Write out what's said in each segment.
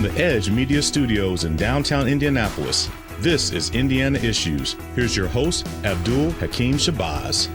From the Edge Media Studios in downtown Indianapolis, this is Indiana Issues. Here's your host, Abdul-Hakim Shabazz.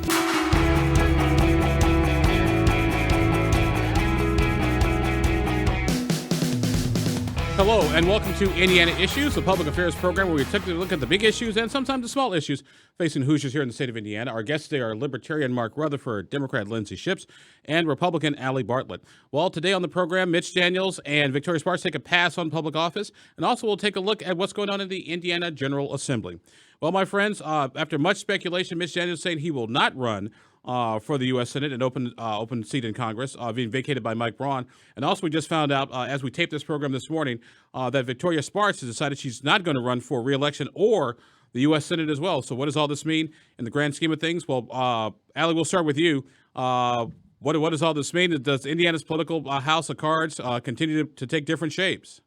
Hello, and welcome to Indiana Issues, a public affairs program where we take a look at the big issues and sometimes the small issues facing Hoosiers here in the state of Indiana. Our guests today are Libertarian Mark Rutherford, Democrat Lindey and Republican Ali Bartlett. Well, today on the program, Mitch Daniels and Victoria Spartz take a pass on public office, and also we'll take a look at what's going on in the Indiana General Assembly. Well, my friends, after much speculation, Mitch Daniels saying he will not run for the U.S. Senate, an open seat in Congress, being vacated by Mike Braun. And also, we just found out, as we taped this program this morning, that Victoria Spartz has decided she's not going to run for re-election or the U.S. Senate as well. So what does all this mean in the grand scheme of things? Well, Ali, we'll start with you. What does all this mean? Does Indiana's political house of cards continue to take different shapes?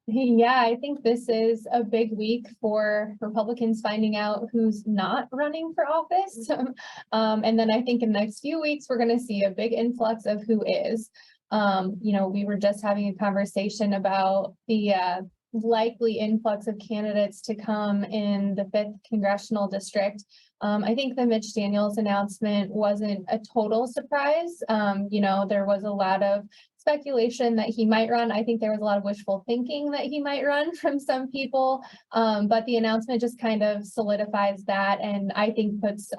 Yeah, I think this is a big week for Republicans finding out who's not running for office. And then I think in the next few weeks, we're going to see a big influx of who is. We were just having a conversation about the likely influx of candidates to come in the 5th congressional district. I think the Mitch Daniels announcement wasn't a total surprise. There was a lot of speculation that he might run. I think there was a lot of wishful thinking that he might run from some people, but the announcement just kind of solidifies that, and I think puts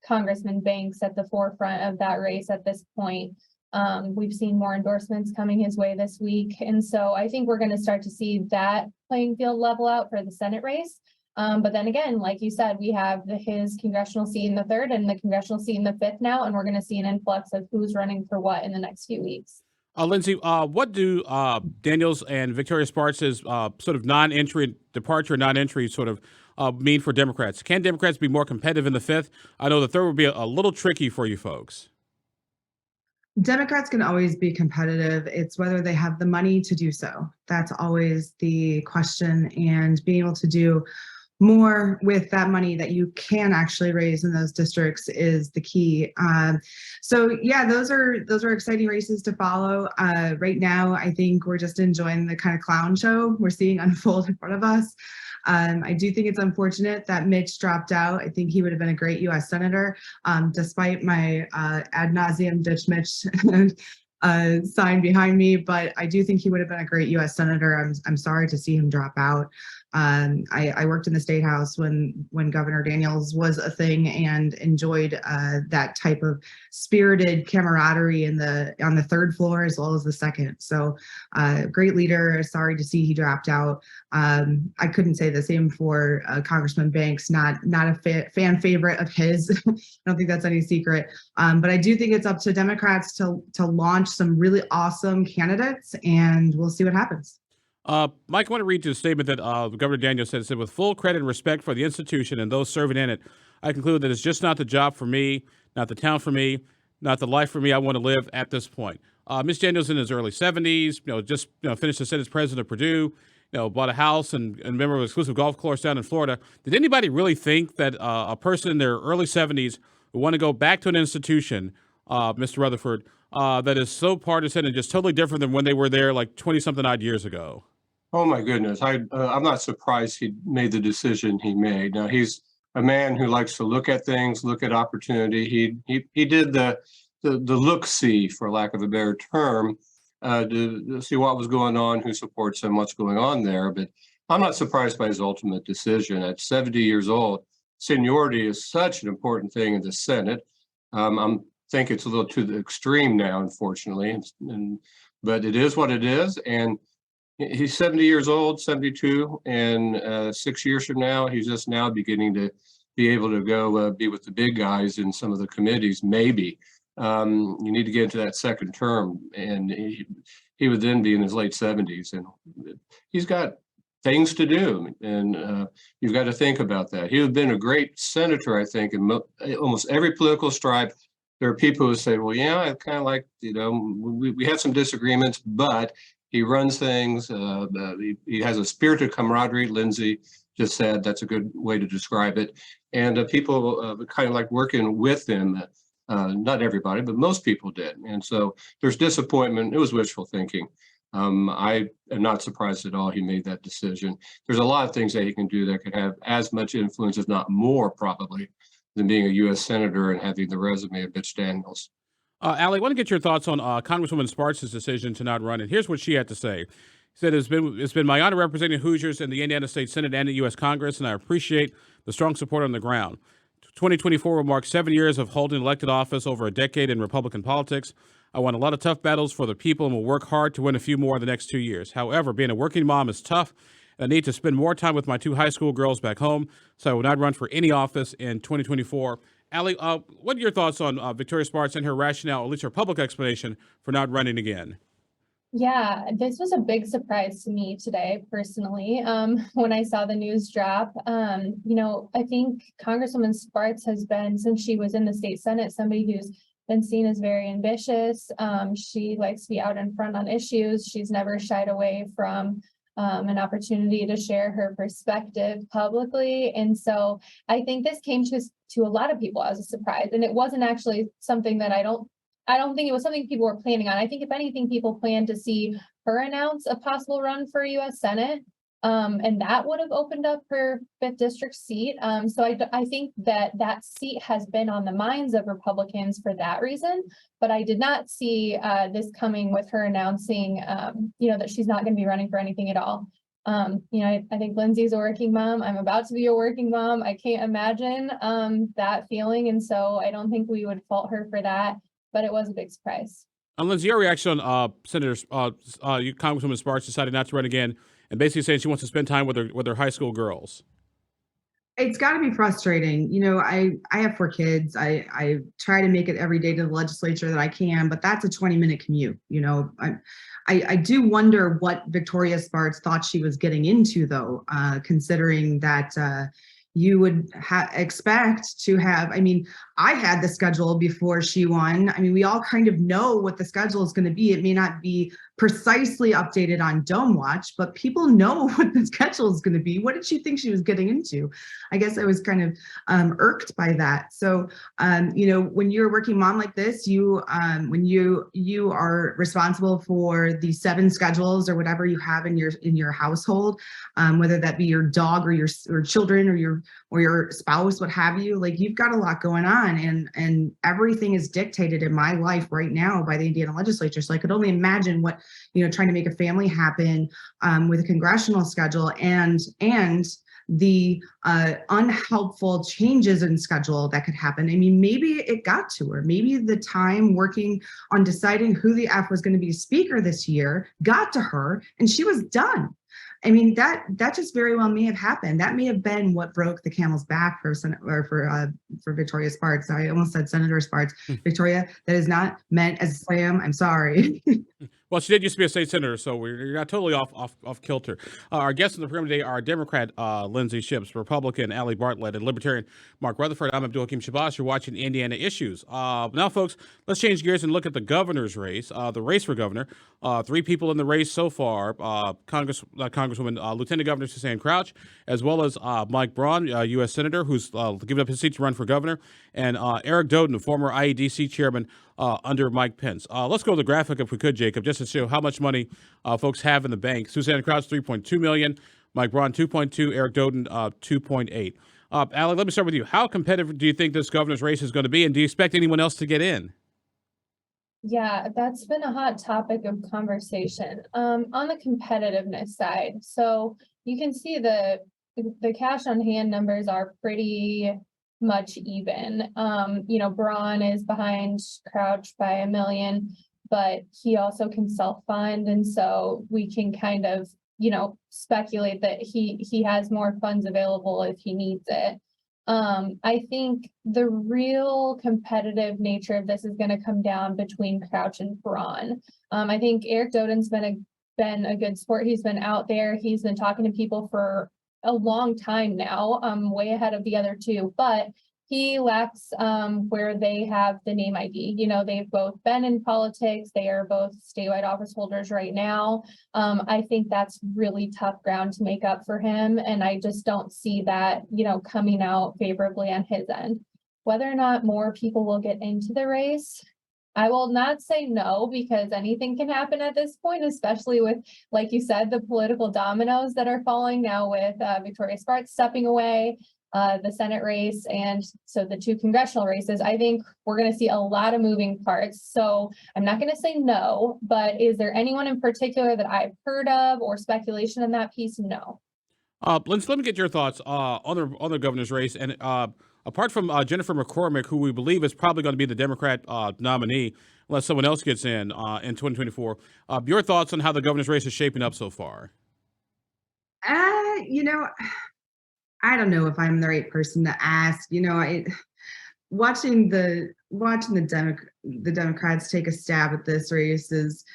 Congressman Banks at the forefront of that race at this point. We've seen more endorsements coming his way this week, and so I think we're going to start to see that playing field level out for the Senate race. But then again, like you said, we have his congressional seat in the 3rd and the congressional seat in the 5th now, and we're going to see an influx of who's running for what in the next few weeks. Lindey, what do Daniels and Victoria Spartz's sort of non-entry sort of mean for Democrats? Can Democrats be more competitive in the 5th? I know the 3rd would be a little tricky for you folks. Democrats can always be competitive. It's whether they have the money to do so. That's always the question, and being able to do more with that money that you can actually raise in those districts is the key. So yeah, those are exciting races to follow. Right now, I think we're just enjoying the kind of clown show we're seeing unfold in front of us. I do think it's unfortunate that Mitch dropped out. I think he would have been a great U.S. Senator, despite my ad nauseum ditch Mitch sign behind me, but I do think he would have been a great U.S. Senator. I'm sorry to see him drop out. I worked in the State House when Governor Daniels was a thing and enjoyed that type of spirited camaraderie on the 3rd floor as well as the 2nd. So great leader. Sorry to see he dropped out. I couldn't say the same for Congressman Banks, not a fan favorite of his. I don't think that's any secret. But I do think it's up to Democrats to launch some really awesome candidates, and we'll see what happens. Mike, I want to read you a statement that Governor Daniels said, with full credit and respect for the institution and those serving in it, I conclude that it's just not the job for me, not the town for me, not the life for me I want to live at this point. Mitch Daniels in his early 70s, just finished the Senate president of Purdue, bought a house and a member of an exclusive golf course down in Florida. Did anybody really think that a person in their early 70s would want to go back to an institution, Mr. Rutherford, that is so partisan and just totally different than when they were there like 20-something odd years ago? Oh my goodness! I'm not surprised he made the decision he made. Now he's a man who likes to look at things, look at opportunity. He did the look-see, for lack of a better term, to see what was going on, who supports him, what's going on there. But I'm not surprised by his ultimate decision. At 70 years old, seniority is such an important thing in the Senate. I think it's a little to the extreme now, unfortunately, but it is what it is, and he's 70 years old, 72, and 6 years from now, he's just now beginning to be able to go be with the big guys in some of the committees, maybe. You need to get into that 2nd term, and he would then be in his late 70s, and he's got things to do, and you've got to think about that. He would have been a great senator, I think, in almost every political stripe. There are people who say, well, yeah, I kind of like, we had some disagreements, but he runs things. He has a spirited camaraderie. Lindey just said that's a good way to describe it. And people kind of like working with him. Not everybody, but most people did. And so there's disappointment. It was wishful thinking. I am not surprised at all he made that decision. There's a lot of things that he can do that could have as much influence, if not more, probably, than being a U.S. senator and having the resume of Mitch Daniels. Ali, I want to get your thoughts on Congresswoman Spartz' decision to not run. And here's what she had to say. She said, it's been my honor representing Hoosiers in the Indiana State Senate and the U.S. Congress, and I appreciate the strong support on the ground. 2024 will mark 7 years of holding elected office, over a decade in Republican politics. I won a lot of tough battles for the people and will work hard to win a few more in the next 2 years. However, being a working mom is tough, and I need to spend more time with my 2 high school girls back home, so I will not run for any office in 2024. Ali, what are your thoughts on Victoria Spartz and her rationale, at least her public explanation, for not running again? Yeah, this was a big surprise to me today, personally, when I saw the news drop. I think Congresswoman Spartz has been, since she was in the state Senate, somebody who's been seen as very ambitious. She likes to be out in front on issues. She's never shied away from an opportunity to share her perspective publicly. And so I think this came to a lot of people as a surprise. And it wasn't actually something that I don't think it was something people were planning on. I think if anything, people planned to see her announce a possible run for U.S. Senate. And that would have opened up her 5th district seat. So I think that seat has been on the minds of Republicans for that reason. But I did not see this coming with her announcing, that she's not going to be running for anything at all. I think Lindsay's a working mom. I'm about to be a working mom. I can't imagine that feeling. And so I don't think we would fault her for that. But it was a big surprise. Lindsay, your reaction on Congresswoman Spartz deciding not to run again, and basically saying she wants to spend time with her high school girls? It's got to be frustrating. I have 4 kids. I try to make it every day to the legislature that I can, but that's a 20-minute commute. I do wonder what Victoria Spartz thought she was getting into, though, considering that you would expect to have, I had the schedule before she won. We all kind of know what the schedule is going to be. It may not be precisely updated on Dome Watch, but people know what the schedule is going to be. What did she think she was getting into? I guess I was kind of irked by that. So, when you're a working mom like this, when you are responsible for the 7 schedules or whatever you have in your household, whether that be your dog or your children or your spouse, what have you, like you've got a lot going on, and everything is dictated in my life right now by the Indiana legislature. So I could only imagine what, trying to make a family happen with a congressional schedule and the unhelpful changes in schedule that could happen. Maybe it got to her. Maybe the time working on deciding who the F was going to be speaker this year got to her, and she was done. That just very well may have happened. That may have been what broke the camel's back for Victoria Spartz. I almost said Senator Spartz. Victoria, that is not meant as a slam. I'm sorry. Well, she did used to be a state senator, so you're not totally off kilter. Our guests in the program today are Democrat Lindsey Ships, Republican Ali Bartlett, and Libertarian Mark Rutherford. I'm Abdul-Hakim Shabazz. You're watching Indiana Issues. Now, folks, let's change gears and look at the governor's race, the race for governor. 3 people in the race so far: Congresswoman Lieutenant Governor Suzanne Crouch, as well as Mike Braun, U.S. Senator, who's given up his seat to run for governor, and Eric Doden, former IEDC chairman under Mike Pence. Let's go to the graphic if we could, Jacob, just to show how much money folks have in the bank. Suzanne Crouch, $3.2 million. Mike Braun, $2.2. Eric Doden, $2.8. Ali, let me start with you. How competitive do you think this governor's race is going to be, and do you expect anyone else to get in? Yeah, that's been a hot topic of conversation. On the competitiveness side, so you can see the cash on hand numbers are pretty much even. Braun is behind Crouch by $1 million, but he also can self-fund, and so we can kind of speculate that he has more funds available if he needs it. I think the real competitive nature of this is going to come down between Crouch and Braun. I think Eric Doden's been a good sport. He's been out there. He's been talking to people for a long time now, way ahead of the other 2, but he lacks where they have the name ID. They've both been in politics. They are both statewide office holders right now. I think that's really tough ground to make up for him. And I just don't see that, coming out favorably on his end. Whether or not more people will get into the race, I will not say no, because anything can happen at this point, especially with, like you said, the political dominoes that are falling now with Victoria Spartz stepping away, the Senate race, and so the 2 congressional races. I think we're going to see a lot of moving parts. So I'm not going to say no, but is there anyone in particular that I've heard of or speculation in that piece? No. Lindsay, let me get your thoughts on the governor's race. And apart from Jennifer McCormick, who we believe is probably going to be the Democrat nominee, unless someone else gets in 2024, your thoughts on how the governor's race is shaping up so far? You know, I don't know if I'm the right person to ask. You know, watching the Democrats take a stab at this race is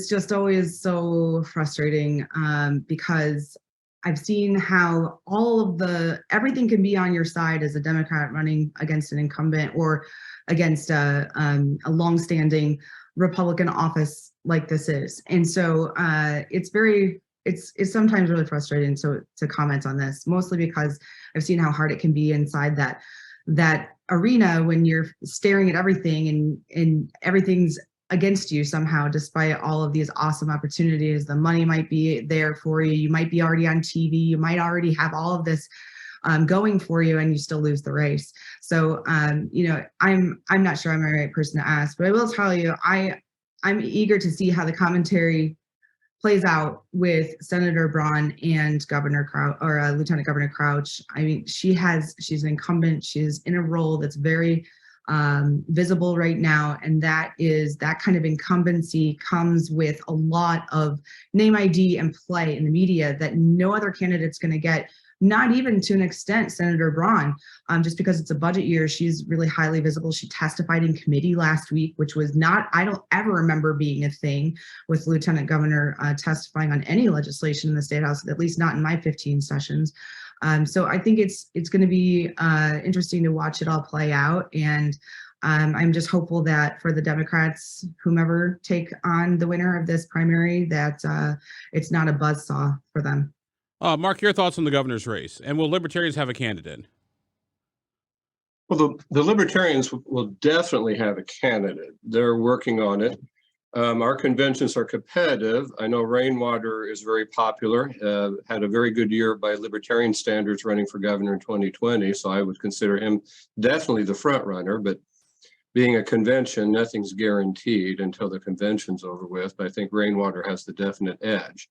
just always so frustrating, because I've seen how everything can be on your side as a Democrat running against an incumbent or against a longstanding Republican office like this is. And so it's sometimes really frustrating to comment on this, mostly because I've seen how hard it can be inside that arena when you're staring at everything and everything's against you somehow, despite all of these awesome opportunities. The money might be there for you. You might be already on TV. You might already have all of this going for you, and you still lose the race. So, you know, I'm not sure I'm the right person to ask, but I will tell you, I'm eager to see how the commentary plays out with Senator Braun and Governor Crouch, or Lieutenant Governor Crouch. I mean, she's an incumbent. She's in a role that's very visible right now, and that kind of incumbency comes with a lot of name ID and play in the media that no other candidate's going to get. Not even to an extent Senator Braun, just because it's a budget year. She's really highly visible. She testified in committee last week, which was I don't ever remember being a thing with Lieutenant Governor testifying on any legislation in the State House, at least not in my 15 sessions. So I think it's going to be interesting to watch it all play out. And I'm just hopeful that for the Democrats, whomever take on the winner of this primary, that it's not a buzzsaw for them. Mark, your thoughts on the governor's race, and will Libertarians have a candidate? Well, the Libertarians will definitely have a candidate. They're working on it. Our conventions are competitive. I know Rainwater is very popular, had a very good year by Libertarian standards running for governor in 2020. So I would consider him definitely the front runner, but being a convention, nothing's guaranteed until the convention's over with. But I think Rainwater has the definite edge.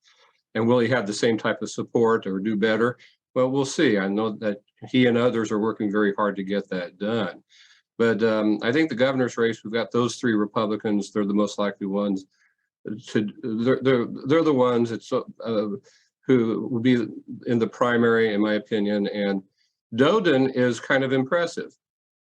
And will he have the same type of support or do better? Well, we'll see. I know that he and others are working very hard to get that done. But I think the governor's race, we've got those 3 Republicans. They're the most likely ones. They're the ones who will be in the primary, in my opinion. And Doden is kind of impressive.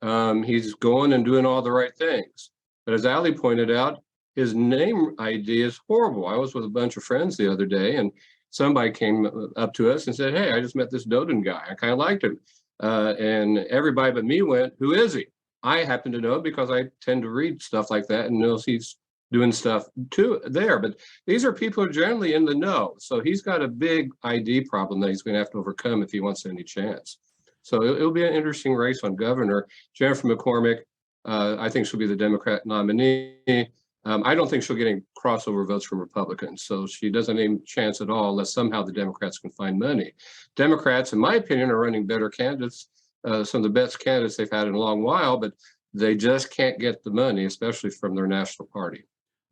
He's going and doing all the right things. But as Ali pointed out, his name ID is horrible. I was with a bunch of friends the other day, and somebody came up to us and said, "Hey, I just met this Doden guy. I kind of liked him." And everybody but me went, "Who is he?" I happen to know because I tend to read stuff like that and knows he's doing stuff too there. But these are people who are generally in the know. So he's got a big ID problem that he's going to have to overcome if he wants any chance. So it'll be an interesting race on governor. Jennifer McCormick, I think she'll be the Democrat nominee. I don't think she'll get any crossover votes from Republicans. So she doesn't have any chance at all unless somehow the Democrats can find money. Democrats, in my opinion, are running better candidates, some of the best candidates they've had in a long while, but they just can't get the money, especially from their national party.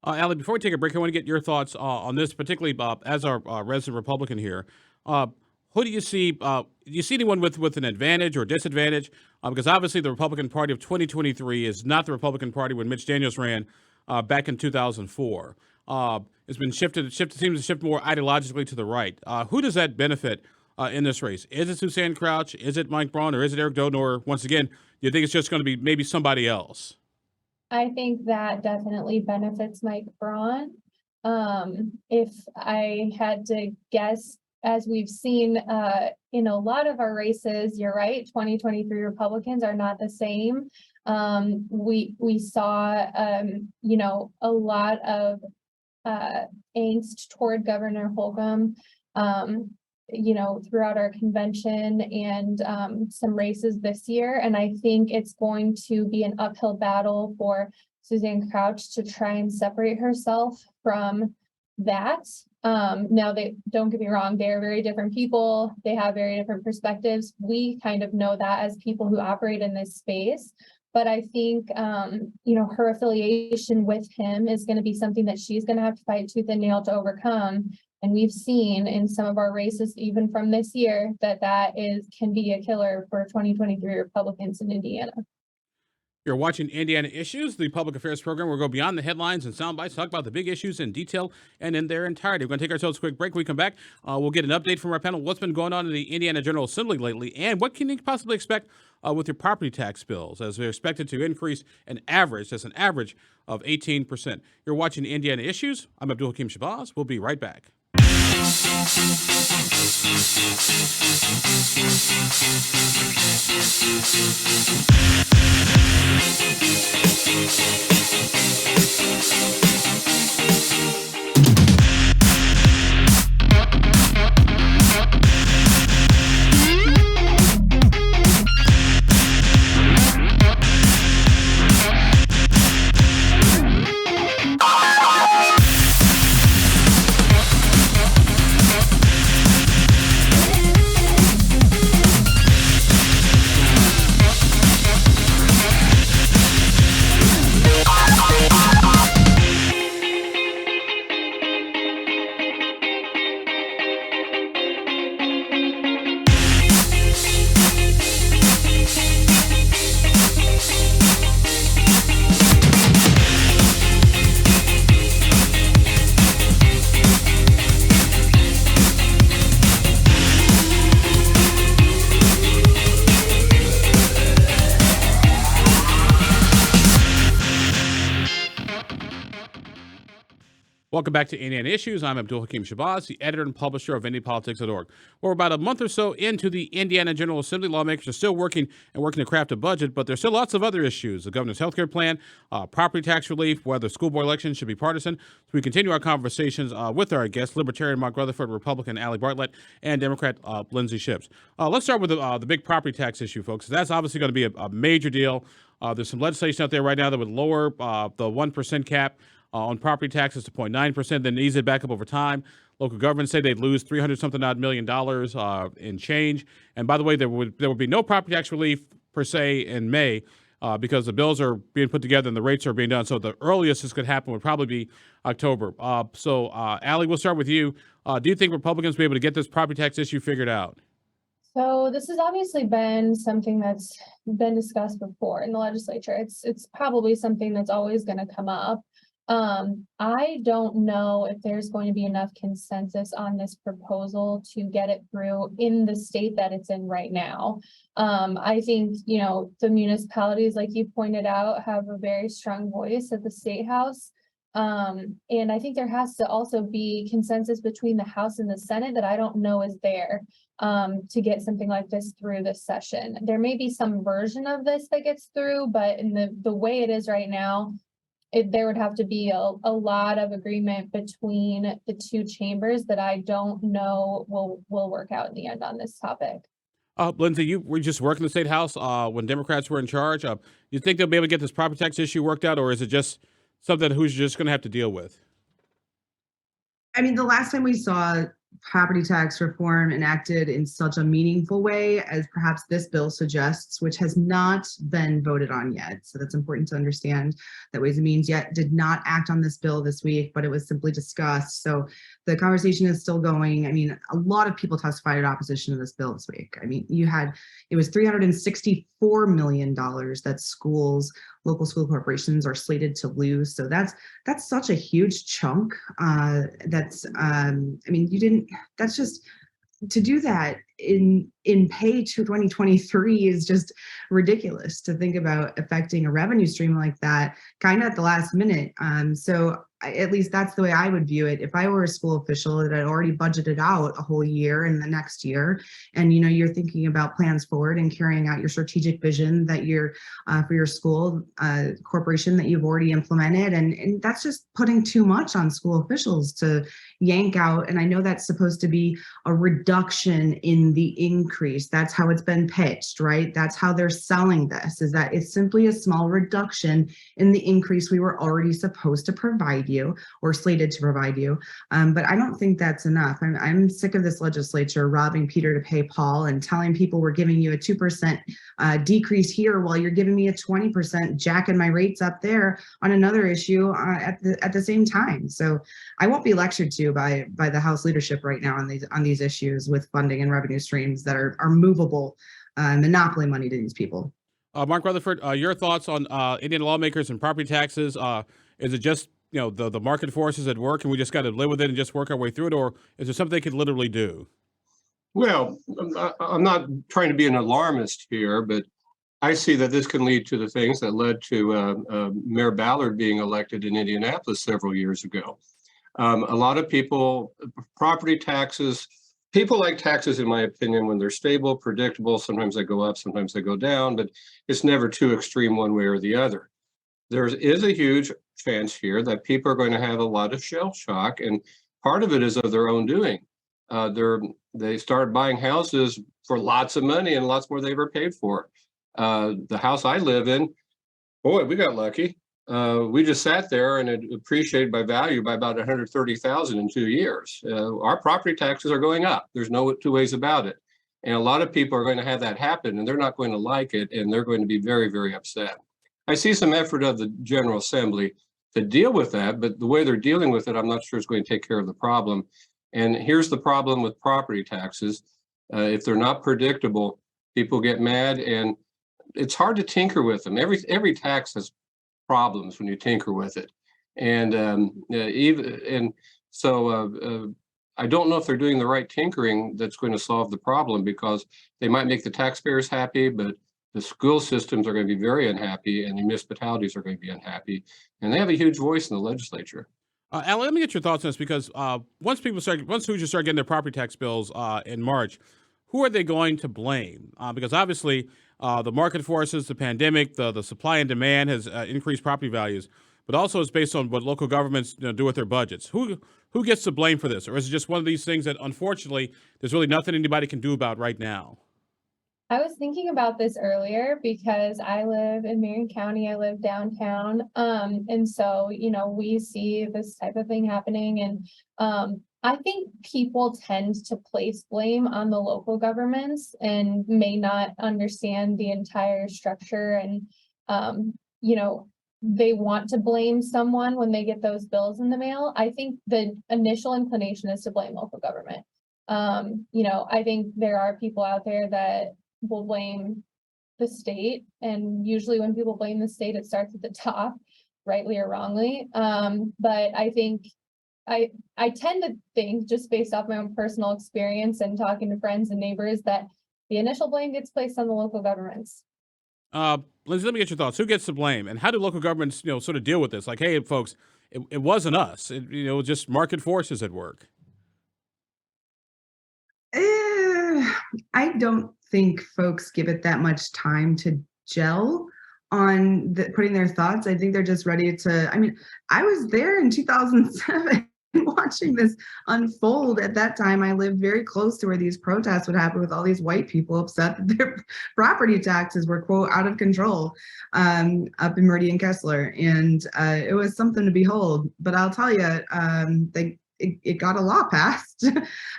Ali, before we take a break, I want to get your thoughts on this, particularly as our resident Republican here. Who do you see? Do you see anyone with an advantage or disadvantage? Because obviously the Republican Party of 2023 is not the Republican Party when Mitch Daniels ran back in 2004. It's been shifted, seems to shift more ideologically to the right. Who does that benefit in this race? Is it Suzanne Crouch? Is it Mike Braun? Or is it Eric Doden? Or once again, do you think it's just going to be maybe somebody else? I think that definitely benefits Mike Braun. If I had to guess, as we've seen in a lot of our races, you're right, 2023 Republicans are not the same. We saw, you know, a lot of angst toward Governor Holcomb, you know, throughout our convention and some races this year. And I think it's going to be an uphill battle for Suzanne Crouch to try and separate herself from that. Now, they don't get me wrong, they're very different people. They have very different perspectives. We kind of know that as people who operate in this space. But I think, her affiliation with him is going to be something that she's going to have to fight tooth and nail to overcome. And we've seen in some of our races, even from this year, that can be a killer for 2023 Republicans in Indiana. You're watching Indiana Issues, the public affairs program. We'll go beyond the headlines and sound bites, talk about the big issues in detail and in their entirety. We're going to take ourselves a quick break. When we come back, we'll get an update from our panel. What's been going on in the Indiana General Assembly lately, and what can you possibly expect with your property tax bills, as they're expected to increase an average of 18%. You're watching Indiana Issues. I'm Abdul-Hakim Shabazz. We'll be right back. Welcome back to Indiana Issues. I'm Abdul-Hakim Shabazz, the editor and publisher of IndyPolitics.org. We're about a month or so into the Indiana General Assembly. Lawmakers are still working to craft a budget, but there's still lots of other issues. The governor's health care plan, property tax relief, whether school board elections should be partisan. So we continue our conversations with our guests, Libertarian Mark Rutherford, Republican Ali Bartlett, and Democrat Lindey Ships. Let's start with the big property tax issue, folks. That's obviously going to be a major deal. There's some legislation out there right now that would lower the 1% cap on property taxes to 0.9%, then ease it back up over time. Local governments say they'd lose $300-something odd million in change. And by the way, there would be no property tax relief per se in May because the bills are being put together and the rates are being done. So the earliest this could happen would probably be October. Ali, we'll start with you. Do you think Republicans will be able to get this property tax issue figured out? So this has obviously been something that's been discussed before in the legislature. It's probably something that's always going to come up. I don't know if there's going to be enough consensus on this proposal to get it through in the state that it's in right now. I think, the municipalities, like you pointed out, have a very strong voice at the state house. And I think there has to also be consensus between the House and the Senate that I don't know is there to get something like this through this session. There may be some version of this that gets through, but in the way it is right now, there would have to be a lot of agreement between the two chambers that I don't know will work out in the end on this topic. Lindey, you were just working the state house when Democrats were in charge. You think they'll be able to get this property tax issue worked out, or is it just something who's just going to have to deal with? I mean, the last time we saw property tax reform enacted in such a meaningful way as perhaps this bill suggests, which has not been voted on yet. So that's important to understand that Ways and Means yet did not act on this bill this week, but it was simply discussed. So the conversation is still going. I mean, a lot of people testified in opposition to this bill this week. I mean, it was $364 million that local school corporations are slated to lose. So that's such a huge chunk. That's just, to do that in pay to 2023 is just ridiculous to think about affecting a revenue stream like that kind of at the last minute. At least that's the way I would view it. If I were a school official that had already budgeted out a whole year and the next year, and you're thinking about plans forward and carrying out your strategic vision that you're for your school corporation that you've already implemented, and that's just putting too much on school officials to yank out, and I know that's supposed to be a reduction in the increase. That's how it's been pitched, right? That's how they're selling this, is that it's simply a small reduction in the increase we were already supposed to provide you or slated to provide you. But I don't think that's enough. I'm sick of this legislature robbing Peter to pay Paul and telling people we're giving you a 2% decrease here while you're giving me a 20% jacking my rates up there on another issue at the same time. So I won't be lectured to by the House leadership right now on these issues with funding and revenue streams that are movable monopoly money to these people. Mark Rutherford, your thoughts on Indiana lawmakers and property taxes? Is it just the market forces at work, and we just got to live with it and just work our way through it, or is there something they could literally do? Well, I'm not trying to be an alarmist here, but I see that this can lead to the things that led to Mayor Ballard being elected in Indianapolis several years ago. A lot of people, property taxes, people like taxes, in my opinion, when they're stable, predictable. Sometimes they go up, sometimes they go down, but it's never too extreme one way or the other. There is a huge chance here that people are going to have a lot of shell shock, and part of it is of their own doing. They started buying houses for lots of money and lots more they ever paid for. The house I live in, boy, we got lucky. We just sat there and it appreciated by value by about $130,000 in 2 years. Our property taxes are going up. There's no two ways about it. And a lot of people are going to have that happen, and they're not going to like it, and they're going to be very, very upset. I see some effort of the General Assembly to deal with that, but the way they're dealing with it, I'm not sure it's going to take care of the problem. And here's the problem with property taxes. If they're not predictable, people get mad, and it's hard to tinker with them. Every tax has problems when you tinker with it. And so I don't know if they're doing the right tinkering that's going to solve the problem, because they might make the taxpayers happy, but the school systems are going to be very unhappy, and the municipalities are going to be unhappy, and they have a huge voice in the legislature. Alan, let me get your thoughts on this, because once Hoosiers start getting their property tax bills in March, who are they going to blame? Because obviously the market forces, the pandemic, the supply and demand has increased property values, but also it's based on what local governments do with their budgets. Who gets to blame for this? Or is it just one of these things that unfortunately there's really nothing anybody can do about right now? I was thinking about this earlier because I live in Marion County. I live downtown. And so, we see this type of thing happening. And I think people tend to place blame on the local governments and may not understand the entire structure. And, they want to blame someone when they get those bills in the mail. I think the initial inclination is to blame local government. I think there are people out there that will blame the state, and usually when people blame the state, it starts at the top, rightly or wrongly. But I think I tend to think, just based off my own personal experience and talking to friends and neighbors, that the initial blame gets placed on the local governments. Lindsay, let me get your thoughts. Who gets to blame, and how do local governments, sort of deal with this? Like, hey, folks, it wasn't us. It just market forces at work. I don't think folks give it that much time to gel on putting their thoughts. I think they're just ready to, I was there in 2007 watching this unfold. At that time, I lived very close to where these protests would happen, with all these white people upset that their property taxes were, quote, out of control up in Meridian Kessler. And it was something to behold. But I'll tell you, it got a law passed,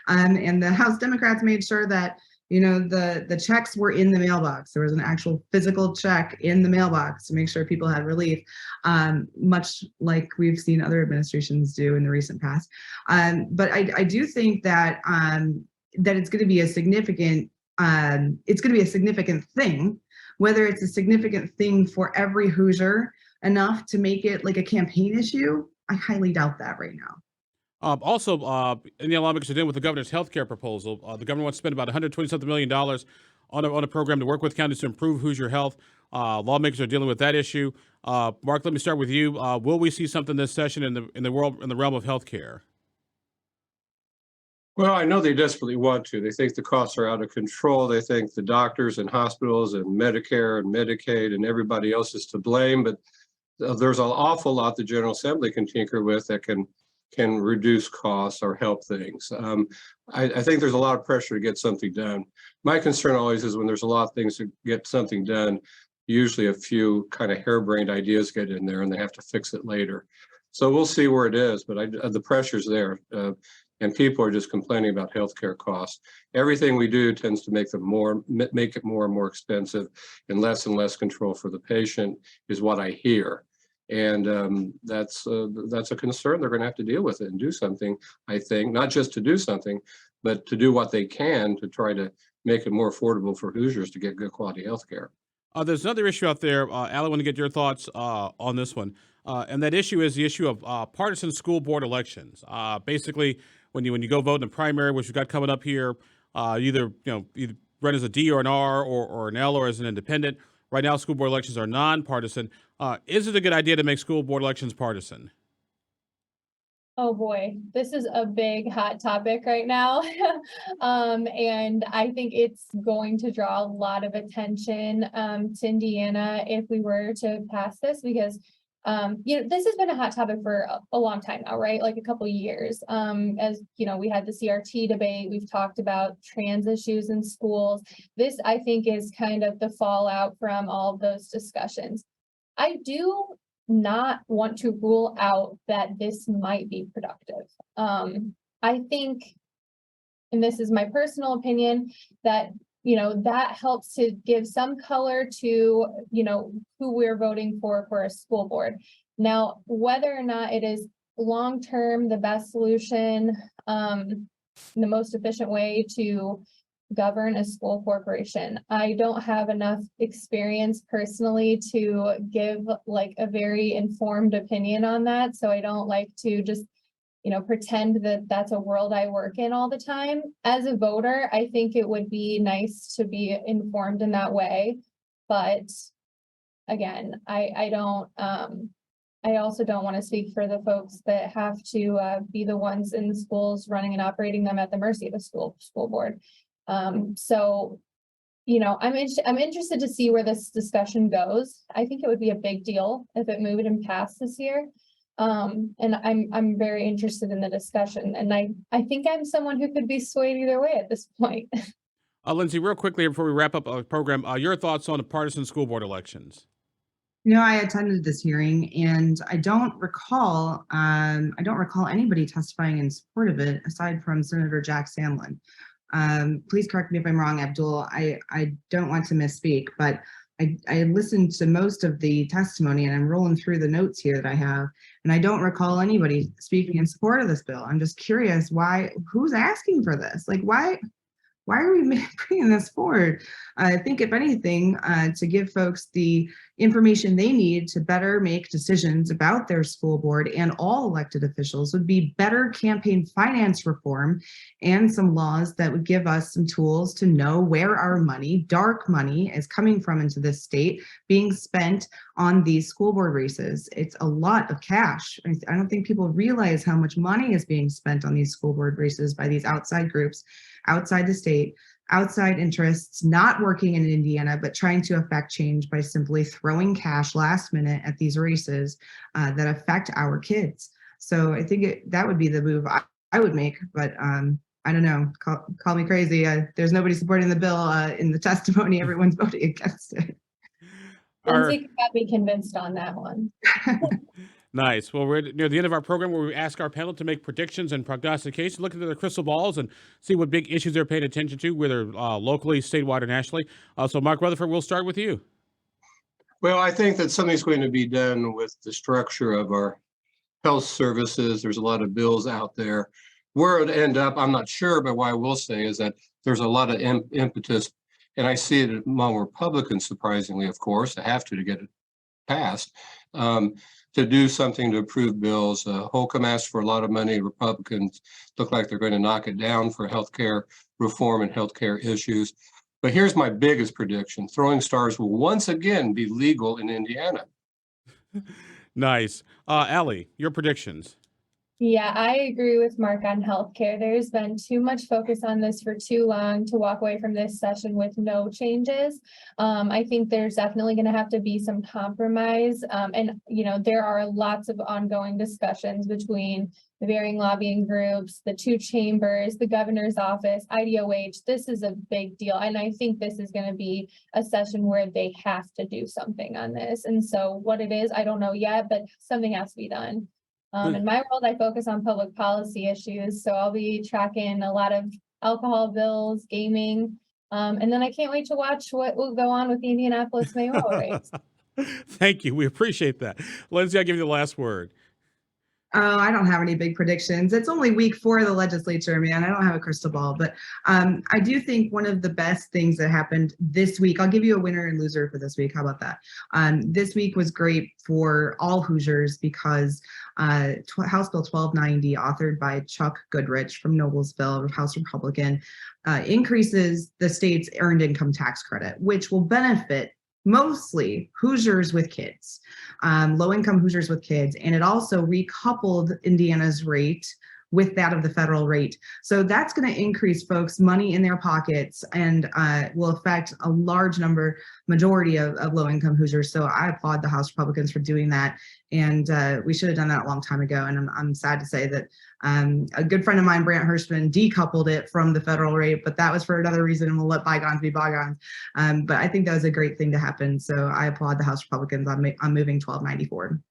and the House Democrats made sure that the checks were in the mailbox. There was an actual physical check in the mailbox to make sure people had relief, much like we've seen other administrations do in the recent past. But I do think that that it's going to be a significant thing. Whether it's a significant thing for every Hoosier enough to make it like a campaign issue, I highly doubt that right now. Also, Indiana lawmakers are dealing with the governor's health care proposal. The governor wants to spend about $127 million on a program to work with counties to improve Hoosier health. Lawmakers are dealing with that issue. Mark, let me start with you. Will we see something this session in the realm of health care? Well, I know they desperately want to. They think the costs are out of control. They think the doctors and hospitals and Medicare and Medicaid and everybody else is to blame. But there's an awful lot the General Assembly can tinker with that can can reduce costs or help things. I think there's a lot of pressure to get something done. My concern always is when there's a lot of things to get something done, usually a few kind of harebrained ideas get in there and they have to fix it later. So we'll see where it is, but the pressure's there. And people are just complaining about healthcare costs. Everything we do tends to make it more and more expensive, and less control for the patient is what I hear. And that's a concern. They're going to have to deal with it and do something, I think, not just to do something, but to do what they can to try to make it more affordable for Hoosiers to get good quality healthcare. There's another issue out there. Ali, I want to get your thoughts on this one. And that issue is the issue of partisan school board elections. Basically, when you go vote in the primary, which we've got coming up here, either run as a D or an R or an L or as an independent. Right now, school board elections are nonpartisan. Is it a good idea to make school board elections partisan? Oh boy, this is a big hot topic right now. And I think it's going to draw a lot of attention to Indiana if we were to pass this, because this has been a hot topic for a long time now, right? Like a couple of years. As you know, we had the CRT debate. We've talked about trans issues in schools. This, I think, is kind of the fallout from all of those discussions. I do not want to rule out that this might be productive. I think, and this is my personal opinion, that that helps to give some color to, who we're voting for a school board. Now, whether or not it is long-term the best solution, the most efficient way to govern a school corporation, I don't have enough experience personally to give like a very informed opinion on that. So I don't like to just pretend that that's a world I work in all the time. As a voter, I think it would be nice to be informed in that way. But again, I don't, I also don't want to speak for the folks that have to be the ones in the schools running and operating them at the mercy of the school board. So, I'm interested to see where this discussion goes. I think it would be a big deal if it moved and passed this year. And I'm very interested in the discussion, and I think I'm someone who could be swayed either way at this point. Lindsay, real quickly before we wrap up our program, your thoughts on the partisan school board elections? I attended this hearing, and I don't recall anybody testifying in support of it aside from Senator Jack Sandlin. Please correct me if I'm wrong, Abdul. I don't want to misspeak, but I listened to most of the testimony, and I'm rolling through the notes here that I have, and I don't recall anybody speaking in support of this bill. I'm just curious who's asking for this? Like, why are we bringing this forward? I think, if anything, to give folks the information they need to better make decisions about their school board and all elected officials would be better campaign finance reform and some laws that would give us some tools to know where our money, dark money, is coming from into this state, being spent on these school board races. It's a lot of cash. I don't think people realize how much money is being spent on these school board races by these outside groups, outside the state, outside interests, not working in Indiana, but trying to affect change by simply throwing cash last minute at these races that affect our kids. So I think that would be the move I would make, but I don't know, call me crazy. There's nobody supporting the bill in the testimony. Everyone's voting against it. Lindsay got me convinced on that one. Nice. Well, we're near the end of our program where we ask our panel to make predictions and prognostication, look into their crystal balls and see what big issues they're paying attention to, whether locally, statewide, or nationally. So Mark Rutherford, we'll start with you. Well, I think that something's going to be done with the structure of our health services. There's a lot of bills out there. Where it end up, I'm not sure, but what I will say is that there's a lot of impetus, and I see it among Republicans, surprisingly, of course, they have to get it passed, to do something to approve bills. Holcomb asked for a lot of money. Republicans look like they're going to knock it down for healthcare reform and healthcare issues. But here's my biggest prediction. Throwing stars will once again be legal in Indiana. Nice. Ali, your predictions. Yeah, I agree with Mark on healthcare. There's been too much focus on this for too long to walk away from this session with no changes. I think there's definitely going to have to be some compromise. And, there are lots of ongoing discussions between the varying lobbying groups, the two chambers, the governor's office, IDOH. This is a big deal. And I think this is going to be a session where they have to do something on this. And so what it is, I don't know yet, but something has to be done. In my world, I focus on public policy issues, so I'll be tracking a lot of alcohol bills, gaming, and then I can't wait to watch what will go on with the Indianapolis mayoral race. Thank you. We appreciate that. Lindsay, I'll give you the last word. Oh, I don't have any big predictions. It's only week 4 of the legislature, man. I don't have a crystal ball, but I do think one of the best things that happened this week, I'll give you a winner and loser for this week. How about that? This week was great for all Hoosiers because House Bill 1290, authored by Chuck Goodrich from Noblesville, House Republican, increases the state's earned income tax credit, which will benefit mostly Hoosiers with kids, low-income Hoosiers with kids, and it also recoupled Indiana's rate with that of the federal rate. So that's going to increase folks' money in their pockets and will affect a large majority of low-income Hoosiers. So I applaud the House Republicans for doing that, and we should have done that a long time ago. And I'm sad to say that a good friend of mine, Brant Hirschman, decoupled it from the federal rate, but that was for another reason, and we'll let bygones be bygones. But I think that was a great thing to happen. So I applaud the House Republicans on moving 1290 forward.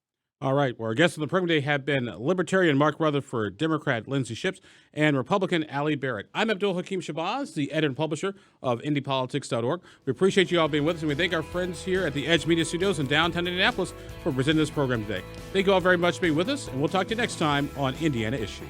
All right. Well, our guests on the program today have been Libertarian Mark Rutherford, Democrat Lindsey Ships, and Republican Ali Bartlett. I'm Abdul-Hakim Shabazz, the editor and publisher of IndyPolitics.org. We appreciate you all being with us, and we thank our friends here at the Edge Media Studios in downtown Indianapolis for presenting this program today. Thank you all very much for being with us, and we'll talk to you next time on Indiana Issues.